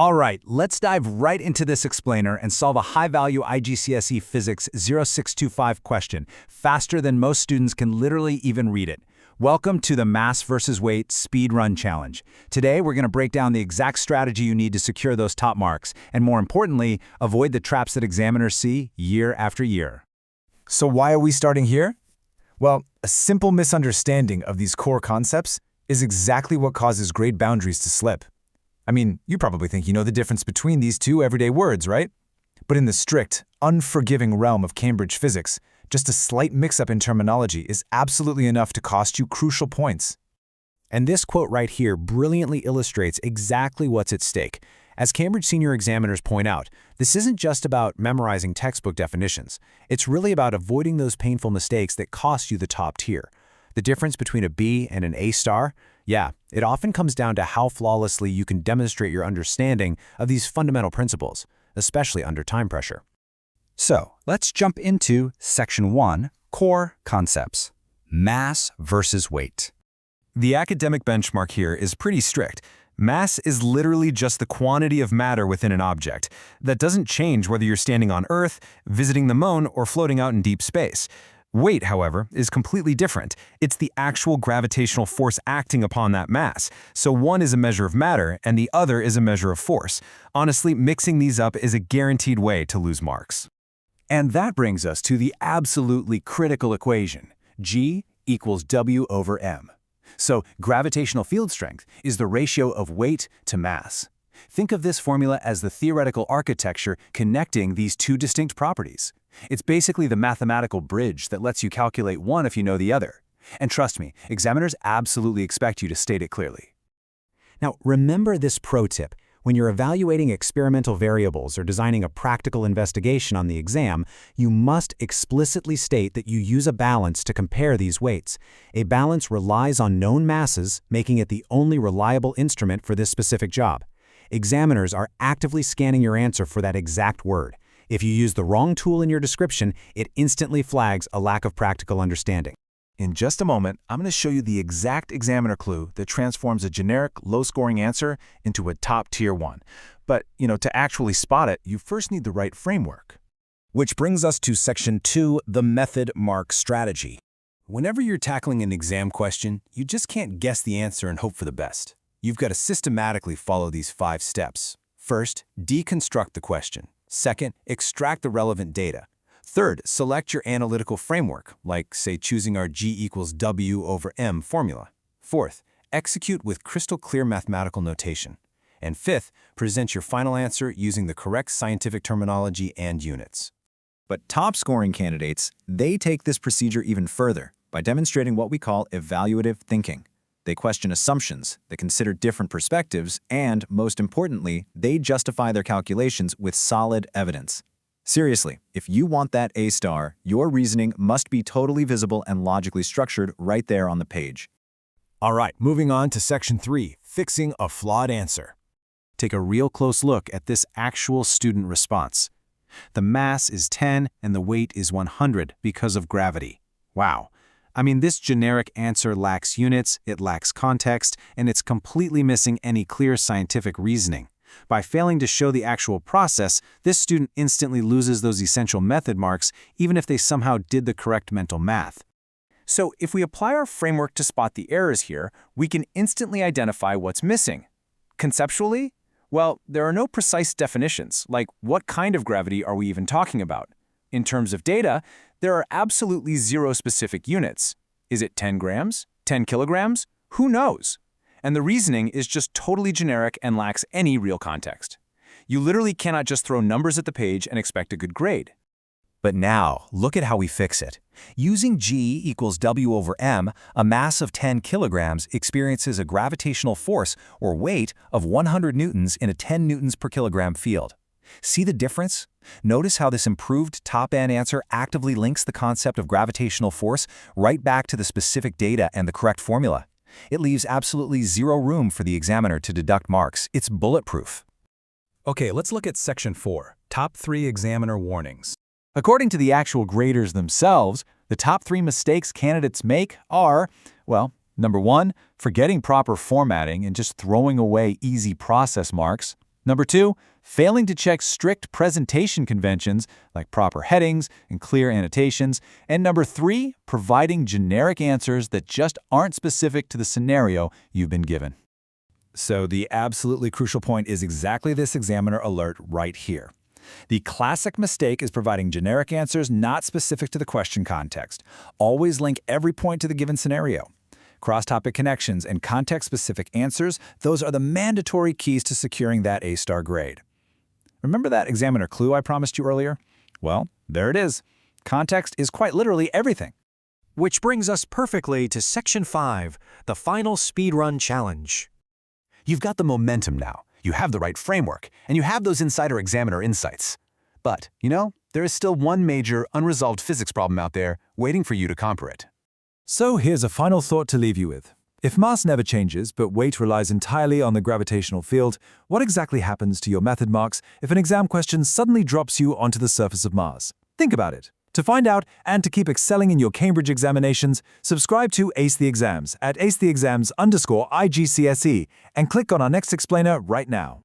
All right, let's dive right into this explainer and solve a high-value IGCSE Physics 0625 question, faster than most students can literally even read it. Welcome to the Mass versus Weight Speed Run Challenge. Today, we're going to break down the exact strategy you need to secure those top marks, and more importantly, avoid the traps that examiners see year after year. So why are we starting here? Well, a simple misunderstanding of these core concepts is exactly what causes grade boundaries to slip. I mean, you probably think you know the difference between these two everyday words, right? But in the strict, unforgiving realm of Cambridge physics, just a slight mix-up in terminology is absolutely enough to cost you crucial points. And this quote right here brilliantly illustrates exactly what's at stake. As Cambridge senior examiners point out, this isn't just about memorizing textbook definitions. It's really about avoiding those painful mistakes that cost you the top tier. The difference between a B and an A star? Yeah, it often comes down to how flawlessly you can demonstrate your understanding of these fundamental principles, especially under time pressure. So, let's jump into Section 1, Core Concepts. Mass versus weight. The academic benchmark here is pretty strict. Mass is literally just the quantity of matter within an object. That doesn't change whether you're standing on Earth, visiting the moon, or floating out in deep space. Weight, however, is completely different. It's the actual gravitational force acting upon that mass. So one is a measure of matter, and the other is a measure of force. Honestly, mixing these up is a guaranteed way to lose marks. And that brings us to the absolutely critical equation, G equals W over M. So gravitational field strength is the ratio of weight to mass. Think of this formula as the theoretical architecture connecting these two distinct properties. It's basically the mathematical bridge that lets you calculate one if you know the other. And trust me, examiners absolutely expect you to state it clearly. Now, remember this pro tip. When you're evaluating experimental variables or designing a practical investigation on the exam, you must explicitly state that you use a balance to compare these weights. A balance relies on known masses, making it the only reliable instrument for this specific job. Examiners are actively scanning your answer for that exact word. If you use the wrong tool in your description, it instantly flags a lack of practical understanding. In just a moment, I'm going to show you the exact examiner clue that transforms a generic, low-scoring answer into a top-tier one. But, to actually spot it, you first need the right framework. Which brings us to Section 2, the method mark strategy. Whenever you're tackling an exam question, you just can't guess the answer and hope for the best. You've got to systematically follow these 5 steps. First, deconstruct the question. Second, extract the relevant data. Third, select your analytical framework, like, say, choosing our G equals W over M formula. Fourth, execute with crystal clear mathematical notation. And fifth, present your final answer using the correct scientific terminology and units. But top-scoring candidates, they take this procedure even further by demonstrating what we call evaluative thinking. They question assumptions, they consider different perspectives, and, most importantly, they justify their calculations with solid evidence. Seriously, if you want that A star, your reasoning must be totally visible and logically structured right there on the page. All right, moving on to Section 3, fixing a flawed answer. Take a real close look at this actual student response. The mass is 10 and the weight is 100 because of gravity. Wow. I mean, this generic answer lacks units, it lacks context, and it's completely missing any clear scientific reasoning. By failing to show the actual process, this student instantly loses those essential method marks, even if they somehow did the correct mental math. So if we apply our framework to spot the errors here, we can instantly identify what's missing. Conceptually? Well, there are no precise definitions, like what kind of gravity are we even talking about? In terms of data, there are absolutely 0 specific units. Is it 10 grams? 10 kilograms? Who knows? And the reasoning is just totally generic and lacks any real context. You literally cannot just throw numbers at the page and expect a good grade. But now, look at how we fix it. Using G equals W over M, a mass of 10 kilograms experiences a gravitational force, or weight, of 100 newtons in a 10 newtons per kilogram field. See the difference? Notice how this improved top-end answer actively links the concept of gravitational force right back to the specific data and the correct formula. It leaves absolutely 0 room for the examiner to deduct marks. It's bulletproof. Okay, let's look at Section 4, Top 3 Examiner Warnings. According to the actual graders themselves, the top 3 mistakes candidates make are, well, number 1, forgetting proper formatting and just throwing away easy process marks. Number 2, failing to check strict presentation conventions like proper headings and clear annotations. And number 3, providing generic answers that just aren't specific to the scenario you've been given. So the absolutely crucial point is exactly this examiner alert right here. The classic mistake is providing generic answers not specific to the question context. Always link every point to the given scenario. Cross-topic connections and context-specific answers, those are the mandatory keys to securing that A-star grade. Remember that examiner clue I promised you earlier? Well, there it is. Context is quite literally everything. Which brings us perfectly to Section 5, the final speedrun challenge. You've got the momentum now, you have the right framework, and you have those insider examiner insights. But, there is still one major, unresolved physics problem out there waiting for you to conquer it. So here's a final thought to leave you with. If mass never changes, but weight relies entirely on the gravitational field, what exactly happens to your method marks if an exam question suddenly drops you onto the surface of Mars? Think about it. To find out and to keep excelling in your Cambridge examinations, subscribe to Ace the Exams at acetheexams_IGCSE and click on our next explainer right now.